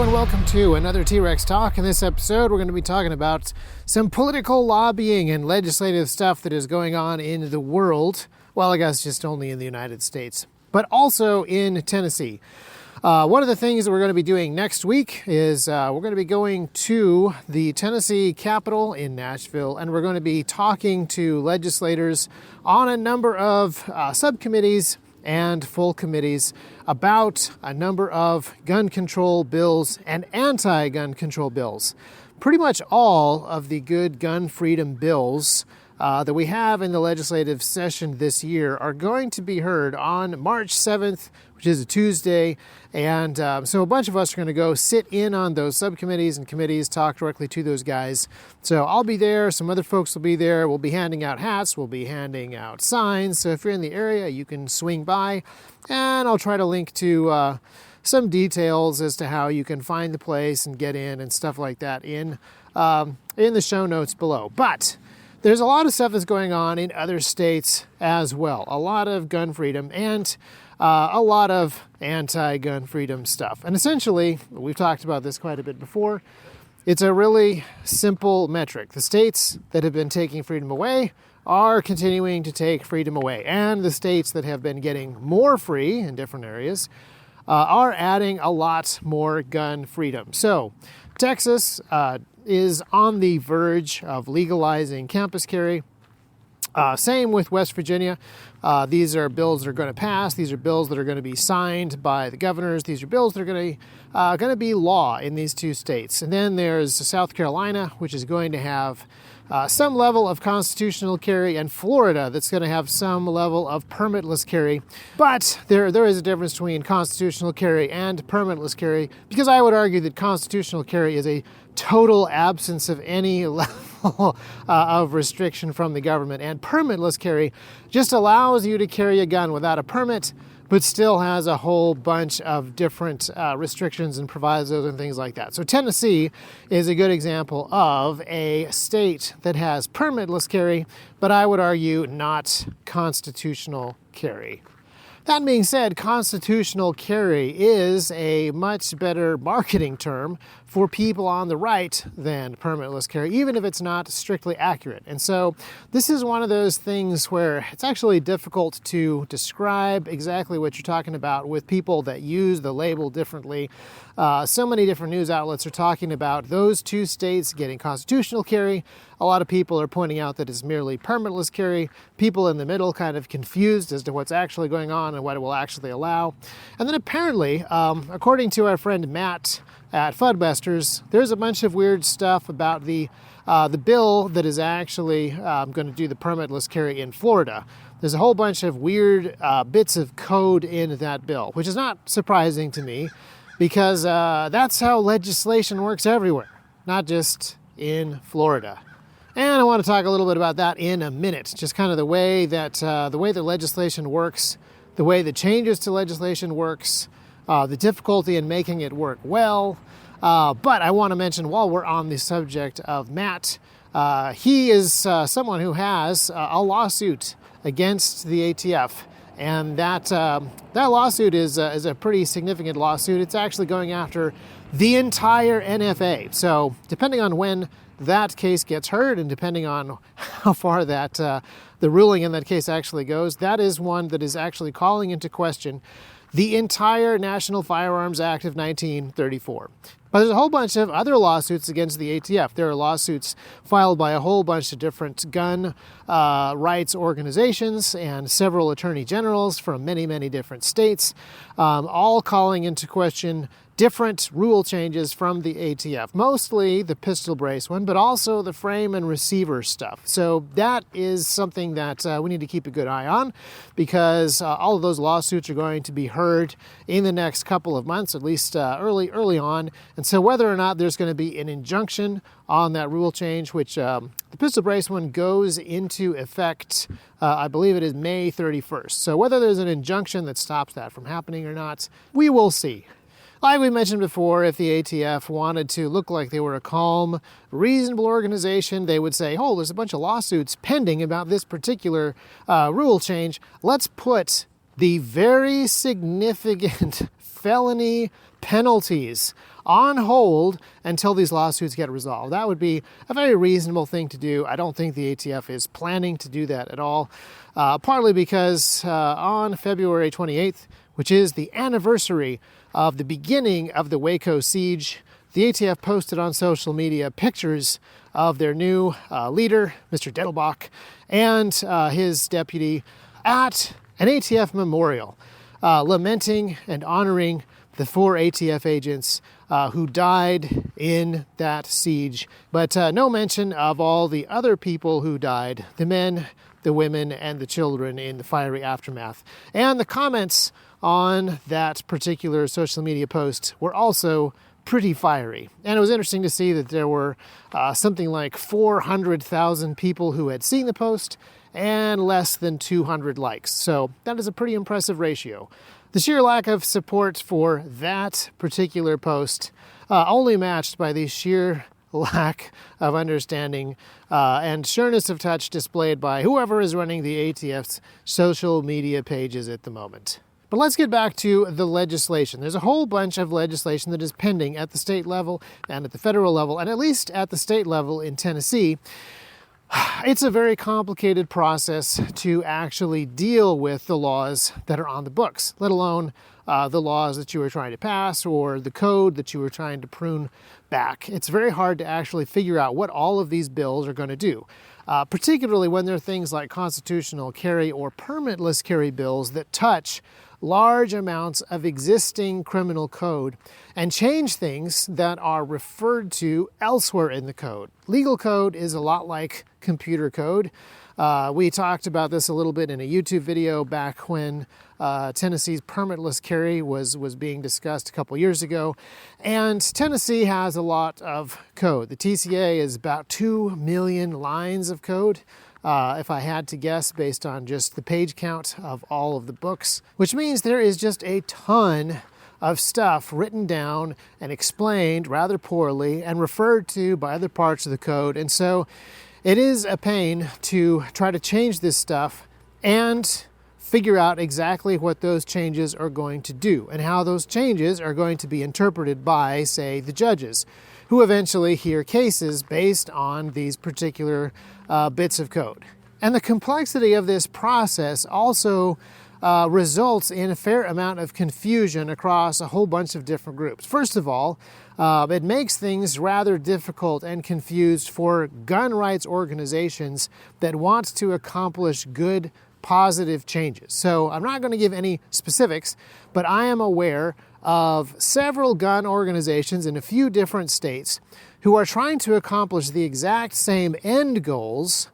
and welcome to another T-Rex Talk. In this episode, we're going to be talking about some political lobbying and legislative stuff that is going on in the world. Well, I guess just only in the United States, but also in Tennessee. One of the things that we're going to be doing next week is we're going to be going to the Tennessee Capitol in Nashville, and we're going to be talking to legislators on a number of subcommittees and full committees about a number of gun control bills and anti-gun control bills. Pretty much all of the good gun freedom bills that we have in the legislative session this year are going to be heard on March 7th, which is a Tuesday. And so a bunch of us are going to go sit in on those subcommittees and committees, talk directly to those guys. So I'll be there. Some other folks will be there. We'll be handing out hats. We'll be handing out signs. So if you're in the area, you can swing by. And I'll try to link to some details as to how you can find the place and get in and stuff like that in the show notes below. But there's a lot of stuff that's going on in other states as well. A lot of gun freedom and a lot of anti-gun freedom stuff. And essentially, we've talked about this quite a bit before, it's a really simple metric. The states that have been taking freedom away are continuing to take freedom away. And the states that have been getting more free in different areas are adding a lot more gun freedom. So Texas is on the verge of legalizing campus carry. Same with West Virginia. These are bills that are going to pass. These are bills that are going to be signed by the governors. These are bills that are going to be law in these two states. And then there's South Carolina, which is going to have some level of constitutional carry, and Florida that's going to have some level of permitless carry. But there is a difference between constitutional carry and permitless carry, because I would argue that constitutional carry is a total absence of any level of restriction from the government, and permitless carry just allows you to carry a gun without a permit, but still has a whole bunch of different restrictions and provisos and things like that. So Tennessee is a good example of a state that has permitless carry, but I would argue not constitutional carry. That being said, constitutional carry is a much better marketing term for people on the right than permitless carry, even if it's not strictly accurate. And so this is one of those things where it's actually difficult to describe exactly what you're talking about with people that use the label differently. So many different news outlets are talking about those two states getting constitutional carry. A lot of people are pointing out that it's merely permitless carry. People in the middle kind of confused as to what's actually going on and what it will actually allow. And then apparently, according to our friend Matt at Fudbusters, there's a bunch of weird stuff about the bill that is actually going to do the permitless carry in Florida. There's a whole bunch of weird bits of code in that bill, which is not surprising to me, because that's how legislation works everywhere, not just in Florida. And I want to talk a little bit about that in a minute, just kind of the way that legislation works, the way the changes to legislation works, the difficulty in making it work well. But I want to mention, while we're on the subject of Matt, he is someone who has a lawsuit against the ATF. And that lawsuit is a pretty significant lawsuit. It's actually going after the entire NFA. So depending on when that case gets heard, and depending on how far that the ruling in that case actually goes, that is one that is actually calling into question the entire National Firearms Act of 1934. But there's a whole bunch of other lawsuits against the ATF. There are lawsuits filed by a whole bunch of different gun rights organizations and several attorney generals from many, many different states, all calling into question different rule changes from the ATF, mostly the pistol brace one, but also the frame and receiver stuff. So that is something that we need to keep a good eye on, because all of those lawsuits are going to be heard in the next couple of months, at least early on. And so whether or not there's going to be an injunction on that rule change, which the pistol brace one goes into effect, I believe it is May 31st. So whether there's an injunction that stops that from happening or not, we will see. Like we mentioned before, if the ATF wanted to look like they were a calm, reasonable organization, they would say, oh, there's a bunch of lawsuits pending about this particular rule change. Let's put the very significant felony penalties on hold until these lawsuits get resolved. That would be a very reasonable thing to do. I don't think the ATF is planning to do that at all, partly because on February 28th, which is the anniversary of the beginning of the Waco siege, the ATF posted on social media pictures of their new leader, Mr. Dettelbach, and his deputy at an ATF memorial, lamenting and honoring the 4 ATF agents who died in that siege, but no mention of all the other people who died, the men, the women, and the children in the fiery aftermath. And the comments on that particular social media post were also pretty fiery. And it was interesting to see that there were something like 400,000 people who had seen the post and less than 200 likes. So that is a pretty impressive ratio. The sheer lack of support for that particular post only matched by the sheer lack of understanding and sureness of touch displayed by whoever is running the ATF's social media pages at the moment. But let's get back to the legislation. There's a whole bunch of legislation that is pending at the state level and at the federal level, and at least at the state level in Tennessee. It's a very complicated process to actually deal with the laws that are on the books, let alone the laws that you are trying to pass or the code that you are trying to prune back. It's very hard to actually figure out what all of these bills are going to do, particularly when there are things like constitutional carry or permitless carry bills that touch large amounts of existing criminal code and change things that are referred to elsewhere in the code. Legal code is a lot like computer code. We talked about this a little bit in a YouTube video back when Tennessee's permitless carry was being discussed a couple years ago. And Tennessee has a lot of code. The TCA is about 2 million lines of code. If I had to guess, based on just the page count of all of the books, which means there is just a ton of stuff written down and explained rather poorly and referred to by other parts of the code. And so it is a pain to try to change this stuff and figure out exactly what those changes are going to do and how those changes are going to be interpreted by, say, the judges, who eventually hear cases based on these particular bits of code. And the complexity of this process also results in a fair amount of confusion across a whole bunch of different groups. First of all, it makes things rather difficult and confused for gun rights organizations that want to accomplish good, positive changes. So I'm not going to give any specifics, but I am aware of several gun organizations in a few different states who are trying to accomplish the exact same end goals,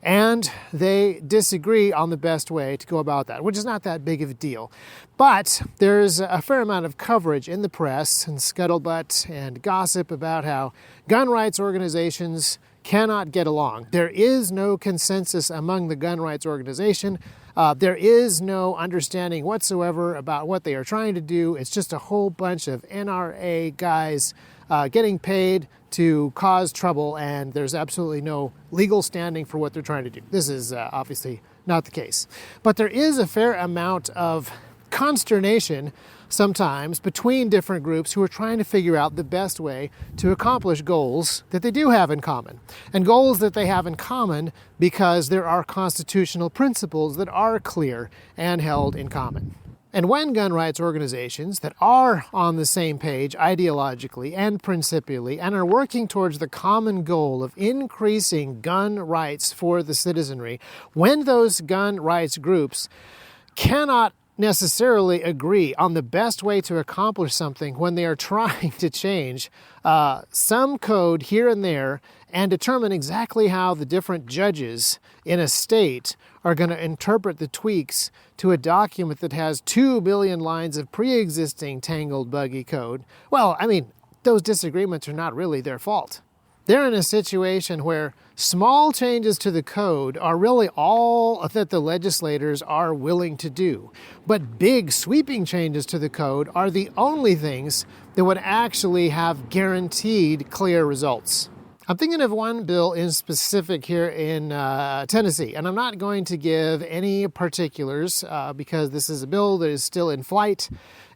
and they disagree on the best way to go about that, which is not that big of a deal. But there's a fair amount of coverage in the press and scuttlebutt and gossip about how gun rights organizations cannot get along. There is no consensus among the gun rights organization. There is no understanding whatsoever about what they are trying to do. It's just a whole bunch of NRA guys getting paid to cause trouble, and there's absolutely no legal standing for what they're trying to do. This is obviously not the case. But there is a fair amount of consternation sometimes between different groups who are trying to figure out the best way to accomplish goals that they do have in common. And goals that they have in common because there are constitutional principles that are clear and held in common. And when gun rights organizations that are on the same page ideologically and principially and are working towards the common goal of increasing gun rights for the citizenry, when those gun rights groups cannot necessarily agree on the best way to accomplish something when they are trying to change some code here and there and determine exactly how the different judges in a state are going to interpret the tweaks to a document that has 2 billion lines of pre-existing tangled, buggy code, well, I mean, those disagreements are not really their fault. They're in a situation where small changes to the code are really all that the legislators are willing to do. But big sweeping changes to the code are the only things that would actually have guaranteed clear results. I'm thinking of one bill in specific here in Tennessee, and I'm not going to give any particulars because this is a bill that is still in flight,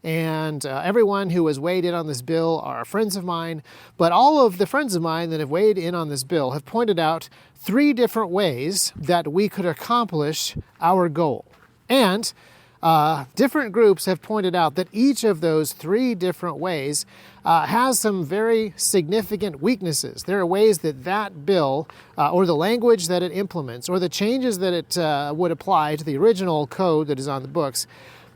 and everyone who has weighed in on this bill are friends of mine, but all of the friends of mine that have weighed in on this bill have pointed out 3 different ways that we could accomplish our goal. And different groups have pointed out that each of those 3 different ways has some very significant weaknesses. There are ways that that bill, or the language that it implements, or the changes that it would apply to the original code that is on the books,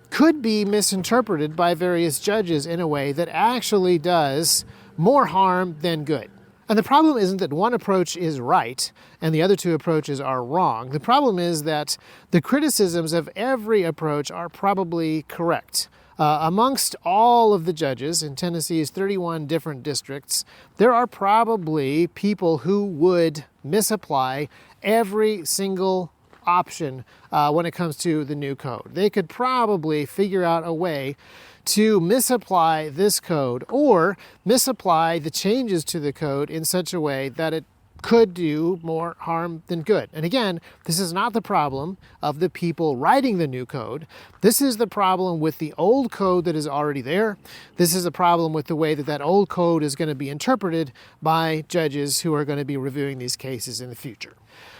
could be misinterpreted by various judges in a way that actually does more harm than good. And the problem isn't that one approach is right and the other 2 approaches are wrong. The problem is that the criticisms of every approach are probably correct. Amongst all of the judges in Tennessee's 31 different districts, there are probably people who would misapply every single option when it comes to the new code. They could probably figure out a way to misapply this code or misapply the changes to the code in such a way that it could do more harm than good. And again, this is not the problem of the people writing the new code. This is the problem with the old code that is already there. This is a problem with the way that that old code is going to be interpreted by judges who are going to be reviewing these cases in the future.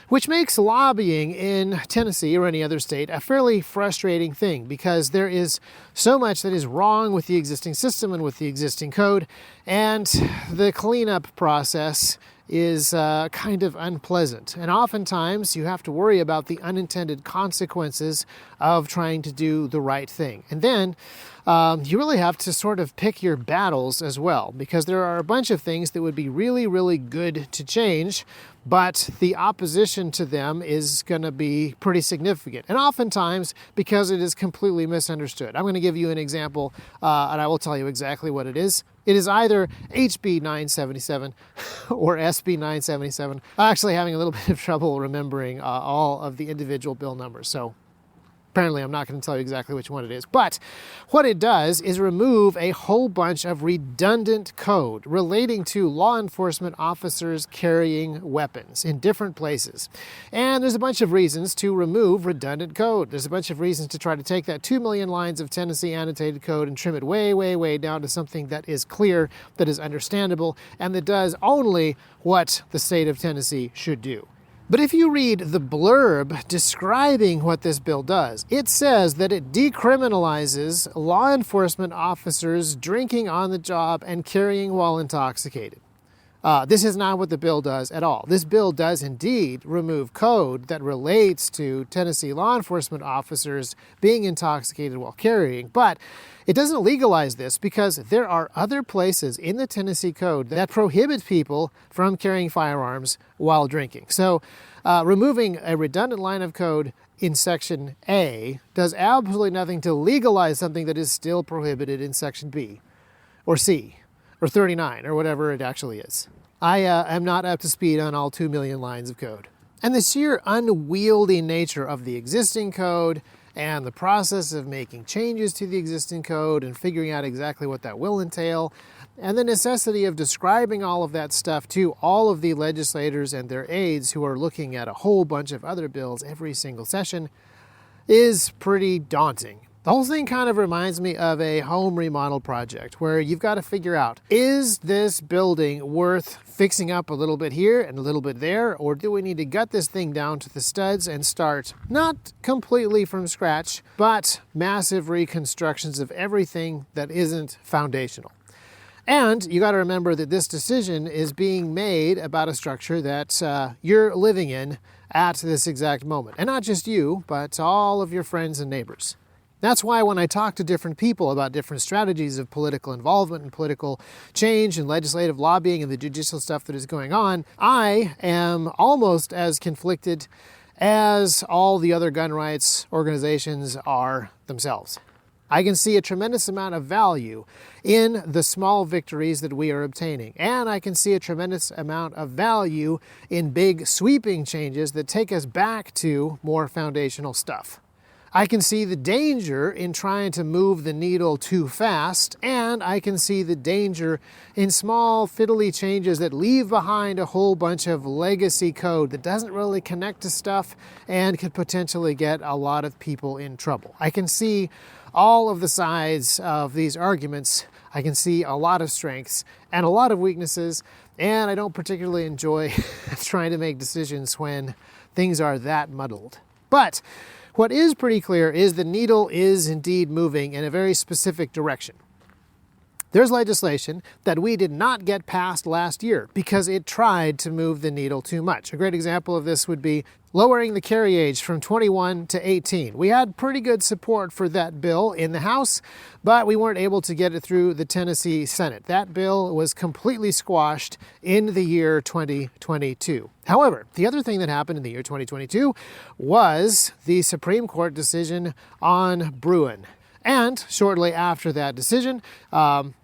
Which makes lobbying in Tennessee or any other state a fairly frustrating thing because there is so much that is wrong with the existing system and with the existing code, and the cleanup process is kind of unpleasant. And oftentimes you have to worry about the unintended consequences of trying to do the right thing. And then you really have to sort of pick your battles as well, because there are a bunch of things that would be really, really good to change, but the opposition to them is going to be pretty significant. And oftentimes because it is completely misunderstood. I'm going to give you an example, and I will tell you exactly what it is. It is either HB 977 or SB 977. I'm actually having a little bit of trouble remembering all of the individual bill numbers, so apparently I'm not going to tell you exactly which one it is. But what it does is remove a whole bunch of redundant code relating to law enforcement officers carrying weapons in different places. And there's a bunch of reasons to remove redundant code. There's a bunch of reasons to try to take that 2 million lines of Tennessee annotated code and trim it way, way, way down to something that is clear, that is understandable, and that does only what the state of Tennessee should do. But if you read the blurb describing what this bill does, it says that it decriminalizes law enforcement officers drinking on the job and carrying while intoxicated. This is not what the bill does at all. This bill does indeed remove code that relates to Tennessee law enforcement officers being intoxicated while carrying, but it doesn't legalize this because there are other places in the Tennessee code that prohibit people from carrying firearms while drinking. So removing a redundant line of code in Section A does absolutely nothing to legalize something that is still prohibited in Section B or C or 39 or whatever it actually is. I am not up to speed on all 2 million lines of code. And the sheer unwieldy nature of the existing code and the process of making changes to the existing code and figuring out exactly what that will entail, and the necessity of describing all of that stuff to all of the legislators and their aides who are looking at a whole bunch of other bills every single session is pretty daunting. The whole thing kind of reminds me of a home remodel project where you've got to figure out, is this building worth fixing up a little bit here and a little bit there, or do we need to gut this thing down to the studs and start not completely from scratch, but massive reconstructions of everything that isn't foundational? And you got to remember that this decision is being made about a structure that you're living in at this exact moment. And not just you, but all of your friends and neighbors. That's why when I talk to different people about different strategies of political involvement and political change and legislative lobbying and the judicial stuff that is going on, I am almost as conflicted as all the other gun rights organizations are themselves. I can see a tremendous amount of value in the small victories that we are obtaining. And I can see a tremendous amount of value in big sweeping changes that take us back to more foundational stuff. I can see the danger in trying to move the needle too fast, and I can see the danger in small fiddly changes that leave behind a whole bunch of legacy code that doesn't really connect to stuff and could potentially get a lot of people in trouble. I can see all of the sides of these arguments. I can see a lot of strengths and a lot of weaknesses, and I don't particularly enjoy trying to make decisions when things are that muddled. But what is pretty clear is the needle is indeed moving in a very specific direction. There's legislation that we did not get passed last year because it tried to move the needle too much. A great example of this would be lowering the carry age from 21 to 18. We had pretty good support for that bill in the House, but we weren't able to get it through the Tennessee Senate. That bill was completely squashed in the year 2022. However, the other thing that happened in the year 2022 was the Supreme Court decision on Bruin. And shortly after that decision,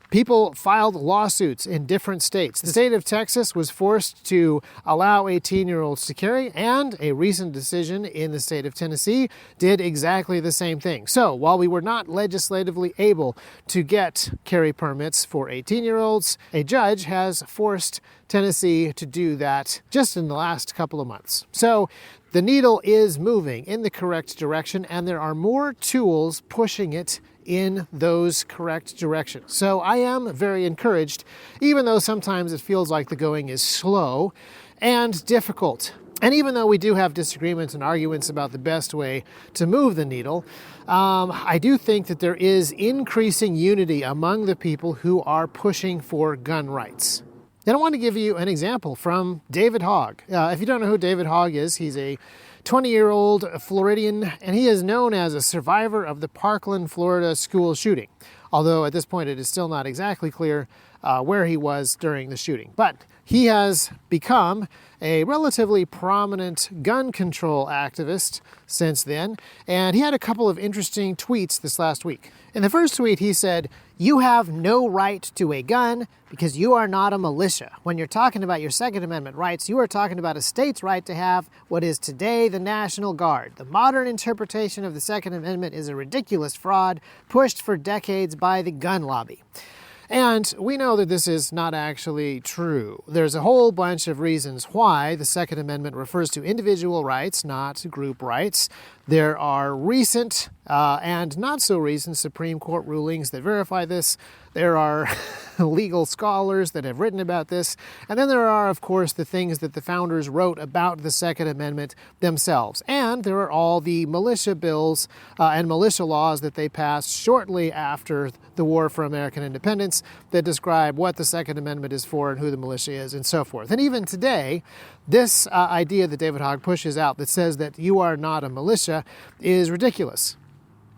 people filed lawsuits in different states. The state of Texas was forced to allow 18-year-olds to carry, and a recent decision in the state of Tennessee did exactly the same thing. So while we were not legislatively able to get carry permits for 18-year-olds, a judge has forced Tennessee to do that just in the last couple of months. So the needle is moving in the correct direction, and there are more tools pushing it in those correct directions. So I am very encouraged, even though sometimes it feels like the going is slow and difficult. And even though we do have disagreements and arguments about the best way to move the needle, I do think that there is increasing unity among the people who are pushing for gun rights. And I want to give you an example from David Hogg. If you don't know who David Hogg is, he's a 20-year-old Floridian, and he is known as a survivor of the Parkland, Florida school shooting. Although at this point it is still not exactly clear where he was during the shooting. But he has become a relatively prominent gun control activist since then, and he had a couple of interesting tweets this last week. In the first tweet, he said, "You have no right to a gun because you are not a militia. When you're talking about your Second Amendment rights, you are talking about a state's right to have what is today the National Guard. The modern interpretation of the Second Amendment is a ridiculous fraud pushed for decades by the gun lobby." And we know that this is not actually true. There's a whole bunch of reasons why the Second Amendment refers to individual rights, not group rights. There are recent and not so recent Supreme Court rulings that verify this. There are legal scholars that have written about this. And then there are, of course, the things that the founders wrote about the Second Amendment themselves. And there are all the militia bills and militia laws that they passed shortly after the War for American Independence that describe what the Second Amendment is for and who the militia is and so forth. And even today, this idea that David Hogg pushes out that says that you are not a militia is ridiculous.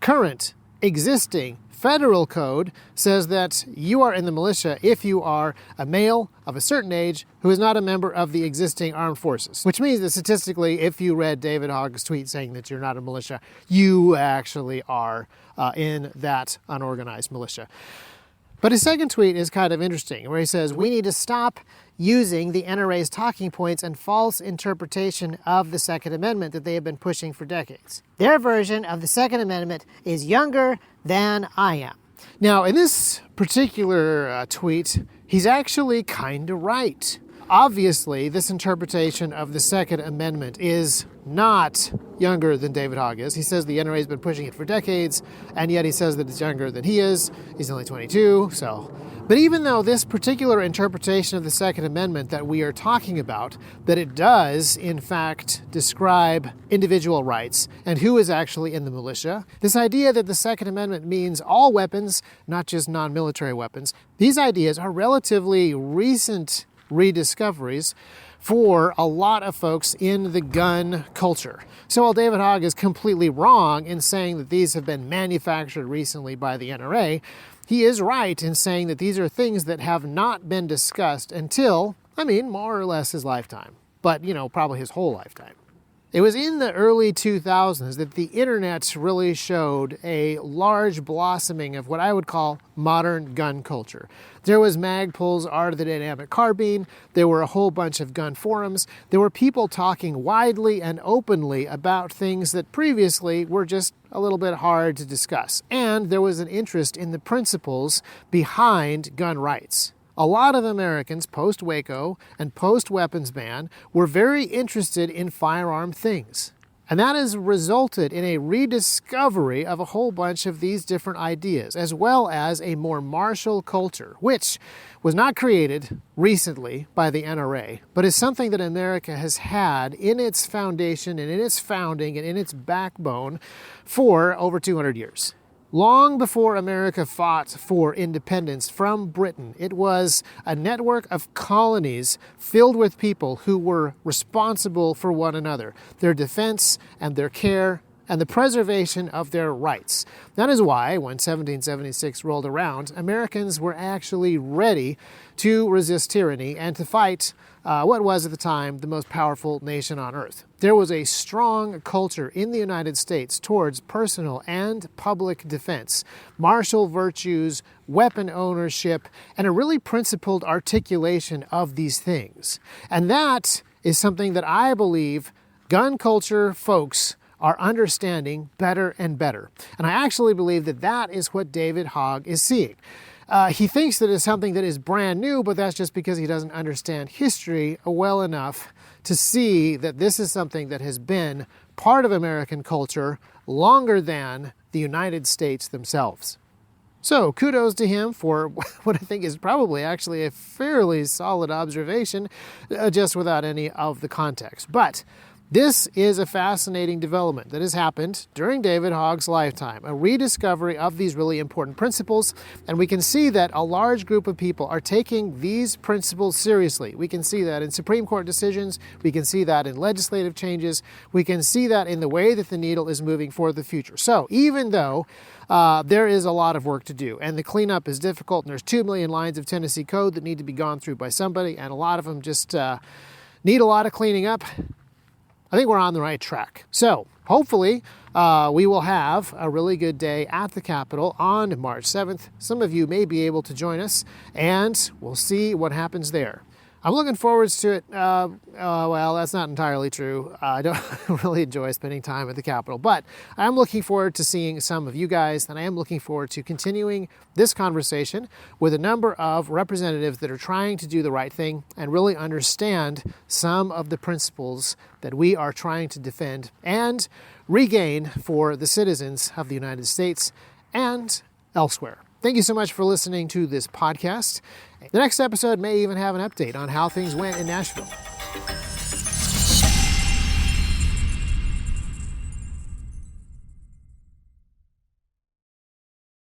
Current, existing federal code says that you are in the militia if you are a male of a certain age who is not a member of the existing armed forces. Which means that statistically, if you read David Hogg's tweet saying that you're not a militia, you actually are in that unorganized militia. But his second tweet is kind of interesting, where he says, "We need to stop using the NRA's talking points and false interpretation of the Second Amendment that they have been pushing for decades. Their version of the Second Amendment is younger than I am." Now, in this particular tweet, he's actually kind of right. Obviously, this interpretation of the Second Amendment is not younger than David Hogg is. He says the NRA has been pushing it for decades, and yet he says that it's younger than he is. He's only 22, so... But even though this particular interpretation of the Second Amendment that we are talking about, that it does, in fact, describe individual rights and who is actually in the militia, this idea that the Second Amendment means all weapons, not just non-military weapons, these ideas are relatively recent rediscoveries for a lot of folks in the gun culture. So while David Hogg is completely wrong in saying that these have been manufactured recently by the NRA, he is right in saying that these are things that have not been discussed until, more or less his lifetime. But, probably his whole lifetime. It was in the early 2000s that the internet really showed a large blossoming of what I would call modern gun culture. There was Magpul's Art of the Dynamic Carbine, there were a whole bunch of gun forums, there were people talking widely and openly about things that previously were just a little bit hard to discuss. And there was an interest in the principles behind gun rights. A lot of Americans post-Waco and post-weapons ban were very interested in firearm things. And that has resulted in a rediscovery of a whole bunch of these different ideas, as well as a more martial culture, which was not created recently by the NRA, but is something that America has had in its foundation and in its founding and in its backbone for over 200 years. Long before America fought for independence from Britain, it was a network of colonies filled with people who were responsible for one another, their defense and their care and the preservation of their rights. That is why, when 1776 rolled around, Americans were actually ready to resist tyranny and to fight what was at the time the most powerful nation on earth. There was a strong culture in the United States towards personal and public defense, martial virtues, weapon ownership, and a really principled articulation of these things. And that is something that I believe gun culture folks are understanding better and better. And I actually believe that that is what David Hogg is seeing. He thinks that it's something that is brand new, but that's just because he doesn't understand history well enough to see that this is something that has been part of American culture longer than the United States themselves. So kudos to him for what I think is probably actually a fairly solid observation, just without any of the context. But this is a fascinating development that has happened during David Hogg's lifetime, a rediscovery of these really important principles, and we can see that a large group of people are taking these principles seriously. We can see that in Supreme Court decisions, we can see that in legislative changes, we can see that in the way that the needle is moving for the future. So even though there is a lot of work to do, and the cleanup is difficult, and there's 2 million lines of Tennessee code that need to be gone through by somebody, and a lot of them just need a lot of cleaning up, I think we're on the right track. So hopefully we will have a really good day at the Capitol on March 7th. Some of you may be able to join us, and we'll see what happens there. I'm looking forward to it. Well, that's not entirely true. I don't really enjoy spending time at the Capitol, but I'm looking forward to seeing some of you guys, and I am looking forward to continuing this conversation with a number of representatives that are trying to do the right thing and really understand some of the principles that we are trying to defend and regain for the citizens of the United States and elsewhere. Thank you so much for listening to this podcast. The next episode may even have an update on how things went in Nashville.